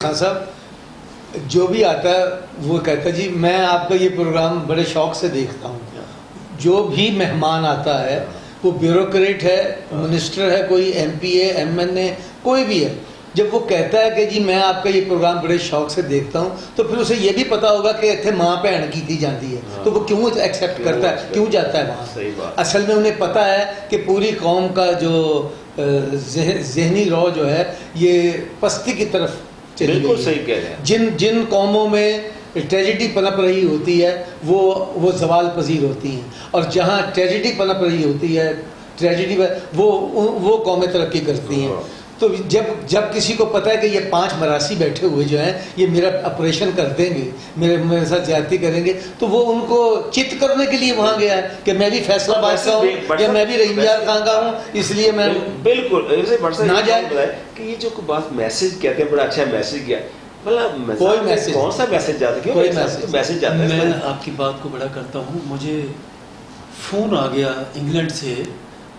خان صاحب جو بھی آتا ہے وہ کہتا ہے جی میں آپ کا یہ پروگرام بڑے شوق سے دیکھتا ہوں. جو بھی مہمان آتا ہے وہ بیوروکریٹ ہے, منسٹر ہے, کوئی ایم پی ہے, ایم این اے, کوئی بھی ہے, جب وہ کہتا ہے کہ جی میں آپ کا یہ پروگرام بڑے شوق سے دیکھتا ہوں تو پھر اسے یہ بھی پتا ہوگا کہ اتنے ماں بہن کی جاتی ہے تو وہ کیوں ایکسیپٹ کرتا ہے, کیوں جاتا ہے وہاں. اصل میں انہیں پتا ہے کہ پوری قوم کا جو ذہنی رو جو ہے یہ پستی کی طرف بالکل صحیح کہہ رہے ہیں. جن قوموں میں ٹریجڈی پنپ رہی ہوتی ہے وہ زوال پذیر ہوتی ہیں, اور جہاں ٹریجڈی پنپ رہی ہوتی ہے ٹریجڈی وہ قومیں ترقی کرتی ہیں. تو جب کسی کو پتہ ہے کہ یہ 5 مراسی بیٹھے ہوئے جو ہیں یہ میرا آپریشن کر دیں گے, میرے ساتھ زیادتی کریں گے, تو وہ ان کو چت کرنے کے لیے وہاں گیا ہے کہ میں بھی فیصلہ آباد کا ہوں یا میں بھی رحیم یار خان کا ہوں, اس لیے میں بالکل نہ جائے کہ یہ جو بات میسج کہتے ہیں بڑا اچھا میسج کیا, کوئی میسج کون سا میسج جاتا ہے, کوئی میسج جاتا ہے. میں آپ کی بات کو بڑا کرتا ہوں. مجھے فون آ گیا انگلینڈ سے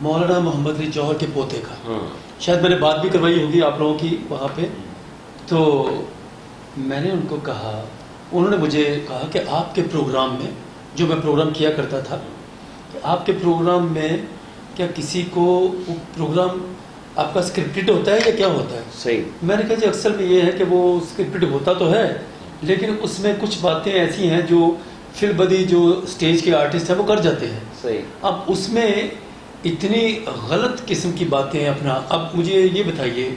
مولانا محمد علی جوہر کے پوتے کا, شاید میں نے بات بھی کروائی ہوگی آپ لوگوں کی وہاں پہ. تو میں نے ان کو کہا, انہوں نے مجھے کہا کہ آپ کے پروگرام میں, جو میں پروگرام کیا کرتا تھا, کہ آپ کے پروگرام میں کیا کسی کو پروگرام آپ کا اسکرپٹڈ ہوتا ہے یا کیا ہوتا ہے؟ صحیح. میں نے کہا جی اکثر میں یہ ہے کہ وہ اسکرپٹڈ ہوتا تو ہے لیکن اس میں کچھ باتیں ایسی ہیں جو فی البدی جو اسٹیج کے آرٹسٹ ہیں وہ کر جاتے ہیں. صحیح. اب اس میں اتنی غلط قسم کی باتیں ہیں اپنا. اب مجھے یہ بتائیے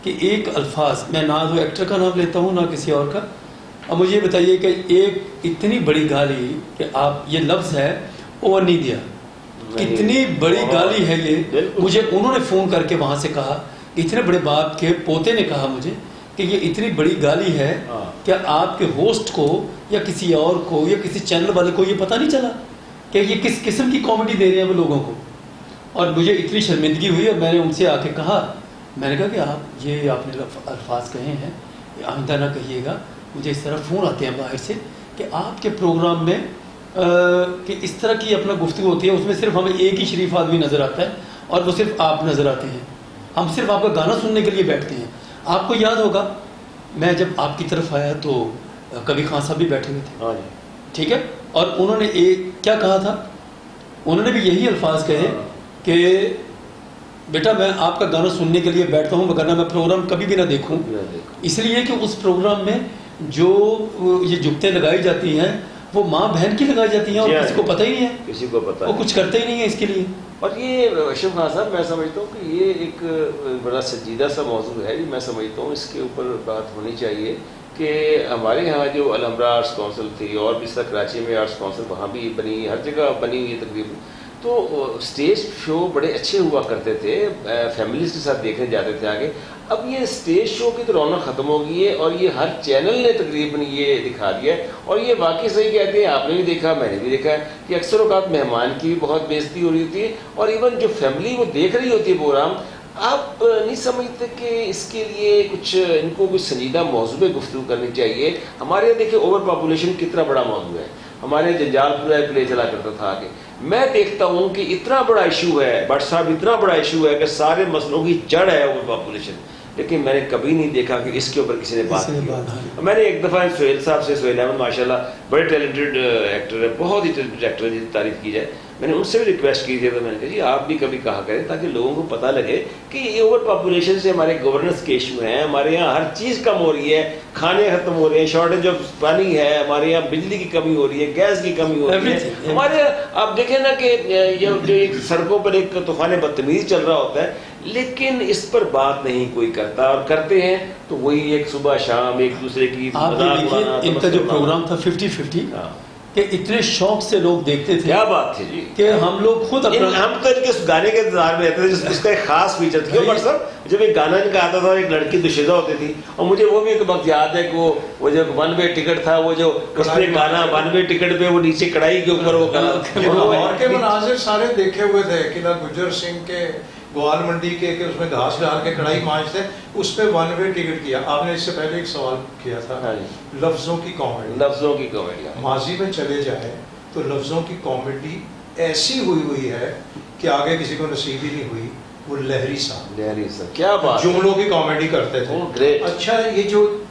کہ ایک الفاظ, میں نہ تو ایکٹر کا نام لیتا ہوں نہ کسی اور کا, اب مجھے یہ بتائیے کہ ایک اتنی بڑی گالی کہ آپ یہ لفظ ہے اوور نہیں دیا, اتنی بڑی گالی ہے یہ. مجھے انہوں نے فون کر کے وہاں سے کہا, اتنے بڑے باپ کے پوتے نے کہا مجھے کہ یہ اتنی بڑی گالی ہے کہ آپ کے ہوسٹ کو یا کسی اور کو یا کسی چینل والے کو یہ پتہ نہیں چلا کہ یہ کس قسم کی کامیڈی دے رہے ہیں وہ لوگوں کو. اور مجھے اتنی شرمندگی ہوئی اور میں نے ان سے آ کے کہا, میں نے کہا کہ آپ یہ آپ نے الفاظ کہے ہیں آئندہ نہ کہیے گا. مجھے اس طرح فون آتے ہیں باہر سے کہ آپ کے پروگرام میں کہ اس طرح کی اپنا گفتگو ہوتی ہے, اس میں صرف ہمیں ایک ہی شریف آدمی نظر آتا ہے اور وہ صرف آپ نظر آتے ہیں, ہم صرف آپ کا گانا سننے کے لیے بیٹھتے ہیں. آپ کو یاد ہوگا میں جب آپ کی طرف آیا تو کبیر خان صاحب بھی بیٹھے ہوئے تھے, ٹھیک ہے, اور انہوں نے ایک کیا کہا تھا, انہوں نے بھی یہی الفاظ کہے کہ بیٹا میں آپ کا گانا سننے کے لیے بیٹھتا ہوں وگرنہ میں پروگرام کبھی بھی نہ دیکھوں, اس لیے کہ اس پروگرام میں جو یہ جگتیں لگائی جاتی ہیں وہ ماں بہن کی لگائی جاتی ہیں اور کسی کو پتہ ہی نہیں ہے, کسی کو پتہ وہ کچھ کرتے ہی نہیں ہے اس کے لیے. اور یہ اشرف خان صاحب میں سمجھتا ہوں کہ یہ ایک بڑا سنجیدہ سا موضوع ہے. میں سمجھتا ہوں اس کے اوپر بات ہونی چاہیے کہ ہمارے یہاں جو الحمرا آرٹس کونسل تھی اور بھی طرح کراچی میں آرٹس کونسل وہاں بھی بنی, ہر جگہ بنی ہوئی تقریباً, تو اسٹیج شو بڑے اچھے ہوا کرتے تھے, فیملیز کے ساتھ دیکھنے جاتے تھے آگے. اب یہ اسٹیج شو کی تو رونق ختم ہو گئی ہے اور یہ ہر چینل نے تقریباً یہ دکھا دیا ہے. اور یہ واقعی صحیح کہتے ہیں, آپ نے بھی دیکھا میں نے بھی دیکھا ہے کہ اکثر اوقات مہمان کی بھی بہت بےعزتی ہو رہی ہوتی ہے اور ایون جو فیملی وہ دیکھ رہی ہوتی ہے پروگرام. آپ نہیں سمجھتے کہ اس کے لیے کچھ ان کو کچھ سنجیدہ موضوع پہ گفتگو کرنی چاہیے؟ ہمارے یہاں دیکھیں اوور پاپولیشن کتنا بڑا موضوع ہے. ہمارے جنجال پورا پلے چلا کرتا تھا آگے. میں دیکھتا ہوں کہ اتنا بڑا ایشو ہے بٹ صاحب, اتنا بڑا ایشو ہے کہ سارے مسئلوں کی جڑ ہے اوور پاپولیشن, لیکن میں نے کبھی نہیں دیکھا کہ اس کے اوپر کسی نے بات کی. میں نے ایک دفعہ سہیل صاحب سے, سہیل احمد ماشاءاللہ بڑے ٹیلنٹڈ ایکٹر ہے, بہت ہی ٹیلنٹڈ ایکٹر ہے جس کی تعریف کی جائے, میں نے ان سے بھی ریکویسٹ کی تھی. تو میں نے کہا جی آپ بھی کبھی کہا کریں تاکہ لوگوں کو پتہ لگے کہ یہ اوور پاپولیشن سے ہمارے گورننس کے ایشو ہیں, ہمارے یہاں ہر چیز کم ہو رہی ہے, کھانے ختم ہو رہے ہیں, شارٹیج آف پانی ہے, ہمارے یہاں بجلی کی کمی ہو رہی ہے, گیس کی کمی ہو رہی ہے ہمارے یہاں. آپ دیکھیں نا کہ یہ جو ایک سڑکوں پر ایک طوفان بدتمیزی چل رہا ہوتا ہے لیکن اس پر بات نہیں کوئی کرتا, اور کرتے ہیں تو وہی ایک صبح شام ایک دوسرے کی. آپ دیکھیے ان کا جو پروگرام تھا 50-50 کہ اتنے شوق سے لوگ دیکھتے تھے, کیا بات تھی جی, کہ ہم لوگ خود ہم تو ان کے گانے کے انتظار میں رہتے تھے. اس کا ایک خاص فیچر تھا مطلب جب ایک گانا ان کا آتا تھا ایک لڑکی دوشیزہ ہوتی تھی, اور مجھے وہ بھی ایک وقت یاد ہے کہ وہ جو 1 وے ٹکٹ تھا, وہ جو اس نے گانا 1 وے ٹکٹ پہ وہ نیچے کڑھائی کے اوپر وہ اور کے مناظر سارے دیکھے ہوئے تھے قلعہ گجر سنگھ کے گوال منڈی کے کہ اس میں گھاس ڈال کے کڑھائی مانجتے, اس پہ 1 وے ٹکٹ کیا. آپ نے اس سے پہلے ایک سوال کیا تھا لفظوں کی کامیڈی. لفظوں کی کامیڈی ماضی میں چلے جائیں تو لفظوں کی کامیڈی ایسی ہوئی ہے کہ آگے کسی کو نصیب ہی نہیں ہوئی. وہ لہری صاحب کیا بات, جملوں کی کامیڈی کرتے تھے. اچھا یہ جو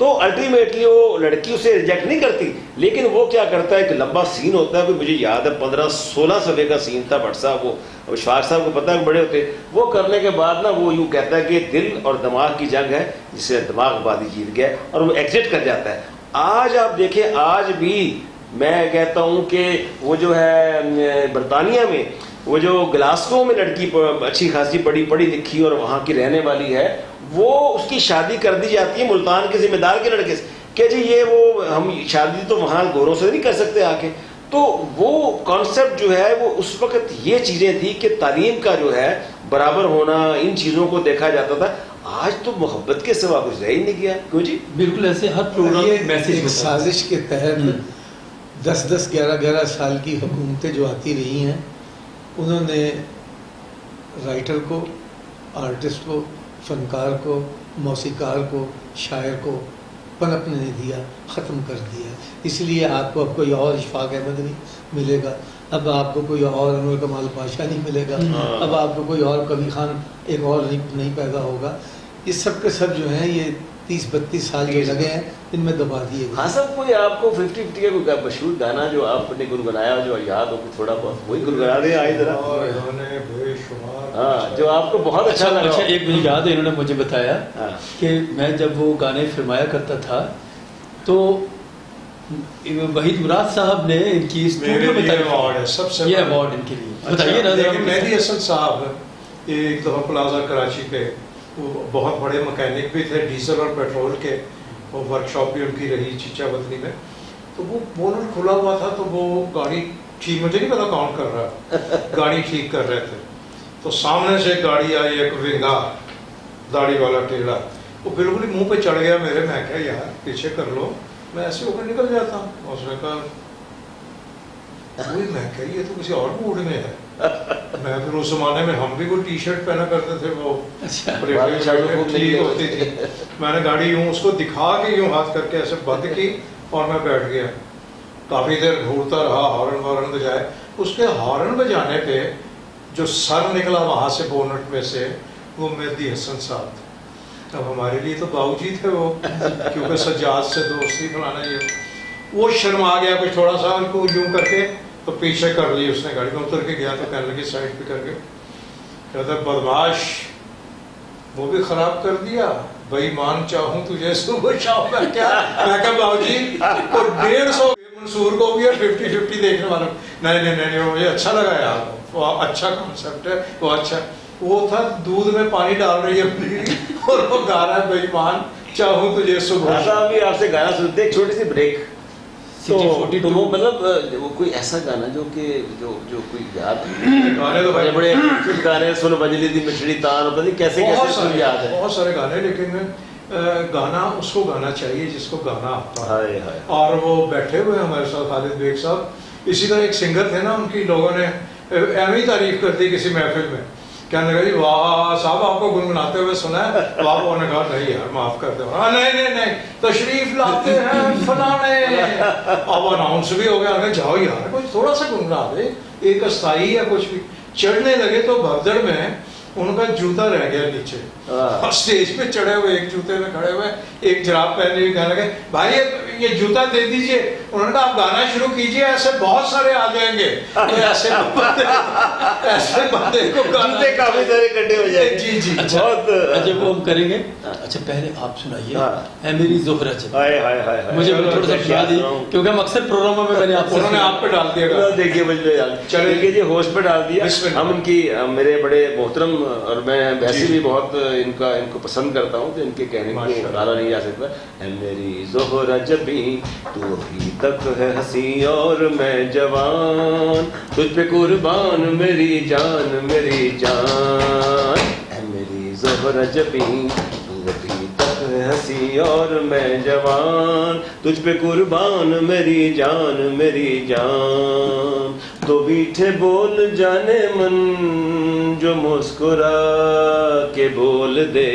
تو الٹیمیٹلی وہ لڑکی اسے ریجیکٹ نہیں کرتی, لیکن وہ کیا کرتا ہے, ایک لمبا سین ہوتا ہے, کوئی مجھے یاد ہے 15-16 صفحے کا سین تھا بٹ صاحب, وہ شفاق صاحب کو پتہ ہے بڑے ہوتے, وہ کرنے کے بعد نا وہ یوں کہتا ہے کہ دل اور دماغ کی جنگ ہے جس سے دماغ آبادی جیت گیا, اور وہ ایگزٹ کر جاتا ہے. آج آپ دیکھیں, آج بھی میں کہتا ہوں کہ وہ جو ہے برطانیہ میں وہ جو گلاسکو میں لڑکی اچھی خاصی پڑھی لکھی اور وہاں کی رہنے والی ہے, وہ اس کی شادی کر دی جاتی ہے ملتان کے ذمہ دار کے لڑکے سے کہ جی یہ وہ ہم شادی تو وہاں گوروں سے نہیں کر سکتے آ کے. تو وہ کانسیپٹ جو ہے وہ اس وقت یہ چیزیں تھی کہ تعلیم کا جو ہے برابر ہونا, ان چیزوں کو دیکھا جاتا تھا. آج تو محبت کے سوا کچھ رہ ہی نہیں گیا. کیوں جی؟ بالکل ایسے ہر پروگرام یہ میسج ایک سازش کے تحت 10-11 سال کی حکومتیں جو آتی رہی ہیں, انہوں نے رائٹر کو, آرٹسٹ کو, فنکار کو, موسیقار کو, شاعر کو پنپنے نہیں دیا, ختم کر دیا. اس لیے آپ کو اب کوئی اور اشفاق احمد نہیں ملے گا, اب آپ کو کوئی اور انور کمال پاشا نہیں ملے گا, اب آپ کو کوئی اور کبھی خان ایک اور نہیں پیدا ہوگا. یہ سب کے سب جو ہیں یہ 30-32 سال جو لگے ہیں ان میں دبا دیے گئے. ہاں صاحب, کوئی آپ کو 50-50 کا کوئی مشہور گانا جو آپ نے گنگنایا جو یاد ہو تھوڑا بہت, وہی گنگنا دیں آئے ذرا. ہاں جو آپ کو بہت اچھا لگا. اچھا, ایک مجھے یاد ہے, انہوں نے مجھے بتایا کہ میں جب وہ گانے فرمایا کرتا تھا تو وحید مراد صاحب نے ان کی اسٹوڈیو میں یہ ایوارڈ ان کے لیے بتائیے نا. لیکن مہدی حسن صاحب ایک دفعہ پلازا کراچی پہ, وہ بہت بڑے مکینک بھی تھے ڈیزل اور پیٹرول کے, وہ ورک شاپ بھی ان کی رہی چچا وطنی میں. تو وہ بونٹ کھلا ہوا تھا, تو وہ گاڑی ٹھیک, مجھے نہیں پتا کون کر رہا, گاڑی ٹھیک کر رہے تھے. تو سامنے سے ایک گاڑی آئی, ایک ونگا داڑھی والا ٹیڑھا, وہ بالکل ہی منہ پہ چڑھ گیا میرے. میں کہا یار پیچھے کر لو, میں ایسے ہو کر نکل جاتا ہوں. اس نے کہا, میں کہا یہ تو کسی اور موڈ میں ہے. میں پھر اس زمانے میں ہم بھی کوئی ٹی شرٹ پہنا کرتے تھے, وہ ٹھیک ہوتی تھی. میں نے گاڑی یوں اس کو دکھا کے یوں ہاتھ کر کے ایسے بند کی اور میں بیٹھ گیا. کافی دیر گھورتا رہا, ہارن وارن بجائے. اس کے ہارن بجانے پہ جو سر نکلا وہاں سے بونٹ میں سے, وہ مہدی حسن صاحب تھے. اب ہمارے لیے تو باؤ جی تھے وہ, کیونکہ سجاد سے دوستی فلانا. یہ وہ شرما گیا کچھ تھوڑا سا, ان کو یوں کر کے تو پیچھے کر لی اس نے گاڑی میں. اتر کے گیا تو کہنے لگی سائڈ پہ کر کے, کہتا بدماش وہ بھی خراب کر دیا, بے ایمان چاہوں تجھے صبح شام. میں کہا باؤ جی تو 150 منصور کو بھی 50-50 دیکھنے والا. نہیں مجھے اچھا لگا یار, وہ اچھا کانسیپٹ ہے, وہ اچھا. وہ تھا دودھ میں پانی ڈال رہی ہے اور وہ گا رہا ہے بے ایمان چاہوں تجھے صبح. بھی آپ سے گانا سنتے, ایک چھوٹی سی بریک. تو وہ مطلب وہ کوئی ایسا گانا جو کہ جو کوئی یاد, گانے تو بڑے بڑے گانے, سن بجلی دی مچھلی تان, پتہ نہیں کیسے کیسے یاد ہے, بہت سارے گانے. لیکن گانا اس کو گانا چاہیے جس کو گانا آتا ہے. اور وہ بیٹھے ہوئے ہمارے ساتھ خالد بیگ صاحب, اسی طرح ایک سنگر تھے نا, ان کی لوگوں نے ایویں تعریف کر دی کسی محفل میں, کہنے لگا جی واہ صاحب آپ کو گنگناتے ہوئے سنا ہے. آپ نے کہا نہیں یار معاف کر دو, نہیں تشریف لاتے ہیں فلانے. اب اناؤنس بھی ہو گیا, جاؤ یار کچھ تھوڑا سا گنگنا دے, ایک استائی یا کچھ بھی. چڑھنے لگے تو بھگدڑ میں ان کا جوتا رہ گیا نیچے, اور اسٹیج پہ چڑھے ہوئے ایک جوتے میں کھڑے ہوئے, ایک جراب پہنے ہوئے, کہنے لگے بھائی یہ جوتا دے دیجئے. انہوں نے کہا آپ گانا شروع کیجئے, ایسے بہت سارے آ جائیں گے. ایسے بندے کو جوتے کافی سارے کٹے ہو جائیں. جی بہت اچھا وہ ہم کریں گے. اچھا پہلے آپ سنائیے اے میری زہرہ جب. مجھے تھوڑا سا سنا دی, کیونکہ ہم اکثر پروگراموں میں میں نے انہوں نے آپ پہ ڈال دیا. دیکھیے مجھے چلے جی ہوسٹ پہ ڈال دیا. ہم ان کی میرے بڑے محترم, اور میں ویسے بھی بہت ان کو پسند کرتا ہوں, تو ان کے کہنے کو ڈالا نہیں جا سکتا. اے میری زہرہ جبیں تو ابھی تک ہے ہنسی اور میں جوان, تجھ پہ قربان میری جان میری جان. اے میری زہرہ جبیں تو ابھی تک ہے ہنسی اور میں جوان, تجھ پہ قربان میری جان میری جان. تو میٹھے بول جانے من جو مسکرا کے بول دے,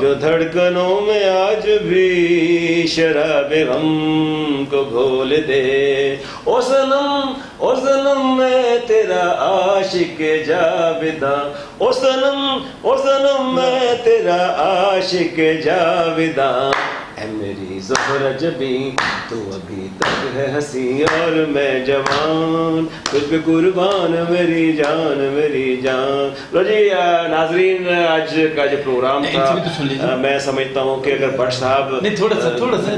جو دھڑکنوں میں آج بھی شراب غم کو گھول دے. او صنم میں تیرا عاشق جاویداں, او صنم میں تیرا عاشق جاویداں. اے میری زہرا جبیں تو ابھی تک ہے ہنسی اور میں جوان، تجھ پہ قربان میری جان میری جان۔ لو جی ناظرین، آج کا جو پروگرام تھا میں سمجھتا ہوں کہ اگر بٹ صاحب تھوڑا سا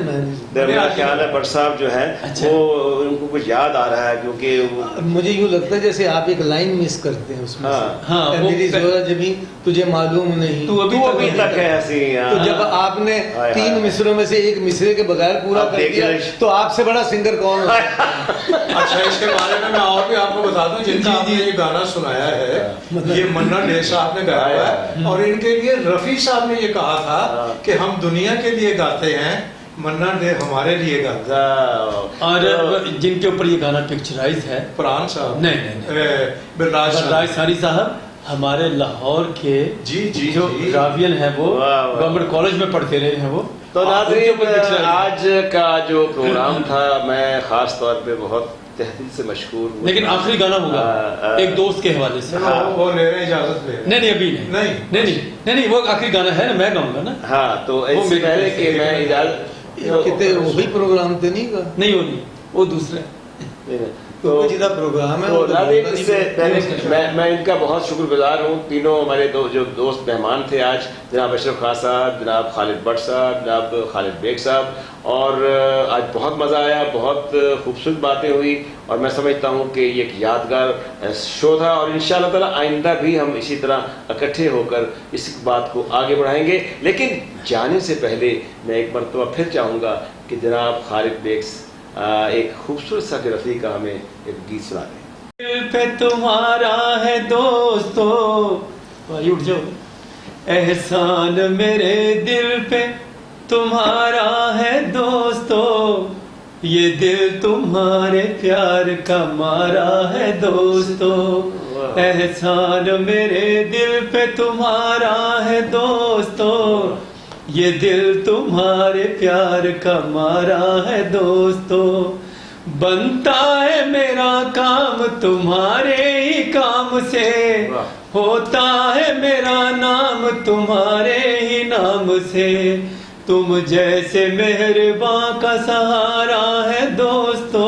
میرا خیال ہے بٹ صاحب جو ہے وہ ان کو کچھ یاد آ رہا ہے، کیونکہ مجھے یوں لگتا ہے جیسے آپ ایک لائن مس کرتے ہیں اس میں ہاں اے میری زہرا جبیں تجھے معلوم نہیں تو ابھی تک ہے ہنسی۔ تو جب آپ نے 3 مصروں میں سے ایک مصرے کے بغیر پورا کر دیا تو آپ سے بڑا سنگر کون ہوتا ہے؟ اچھا اس کے بارے میں اور بھی آپ کو بتا دوں، جن کا آپ نے یہ گانا سنایا ہے یہ منا ڈے صاحب نے گایا ہے، اور ان کے لیے رفیع صاحب نے یہ کہا تھا کہ ہم دنیا کے لیے گاتے ہیں، منا ڈے ہمارے لیے گاتا ہے۔ اور جن کے اوپر یہ گانا پکچرائز ہے فرحان صاحب، نہیں برراج ثانی صاحب ہمارے لاہور کے جو راویل ہیں وہ گورنمنٹ کالج میں پڑھتے رہے ہیں وہ۔ تو ناظرین آج کا جو پروگرام تھا میں خاص طور پہ بہت تہدید سے مشکور ہوں، لیکن آخری گانا ہوگا ایک دوست کے حوالے سے۔ وہ لے رہے ہیں اجازت لے رہے ہیں۔ نہیں ابھی نہیں وہ آخری گانا ہے نا، میں گاؤں گا نا۔ ہاں تو اس سے پہلے کہ میں اجازت کتنے وہی پروگرام تھے نہیں کا نہیں وہ دوسرا تو جدہ پروگرام ہے۔ تو ناظرین اس سے پہلے میں ان کا بہت شکر گزار ہوں، تینوں ہمارے جو دوست مہمان تھے آج، جناب اشرف خان صاحب، جناب خالد بٹ صاحب، جناب خالد بیگ صاحب، اور آج بہت مزہ آیا، بہت خوبصورت باتیں ہوئی، اور میں سمجھتا ہوں کہ یہ ایک یادگار شو تھا، اور انشاءاللہ تعالی آئندہ بھی ہم اسی طرح اکٹھے ہو کر اس بات کو آگے بڑھائیں گے۔ لیکن جانے سے پہلے میں ایک مرتبہ پھر چاہوں گا کہ جناب خالد بیگ ایک خوبصورت سا رفیع کا ہمیں ایک گیت سنا دیں۔ دل پہ تمہارا ہے دوستو، بھائی اٹھ جاؤ، احسان میرے دل پہ تمہارا ہے دوستو، یہ دل تمہارے پیار کا مارا ہے دوستو، احسان میرے دل پہ تمہارا ہے دوستو، یہ دل تمہارے پیار کا مارا ہے دوستو، بنتا ہے میرا کام تمہارے ہی کام سے، ہوتا ہے میرا نام تمہارے ہی نام سے، تم جیسے مہرباں کا سہارا ہے دوستو،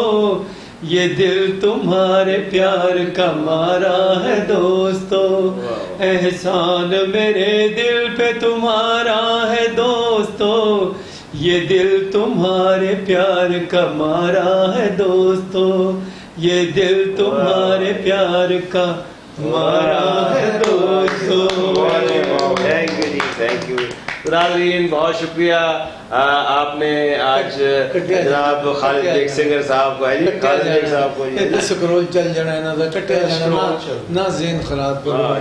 یہ دل تمہارے پیار کا مارا ہے دوستو، احسان میرے دل پہ تمہارا ہے دوستو، یہ دل تمہارے پیار کا مارا ہے دوستو، یہ دل تمہارے پیار کا مارا ہے دوستو۔ تھینک یو جی، تھینک یو ناظرین، بہت شکریہ آپ نے آج جناب خالد بیگ سنگر صاحب کو خالد بیگ صاحب کو سکرول چل جانا ہے نہ کٹیا جانا نہ ذہن خراب کرو۔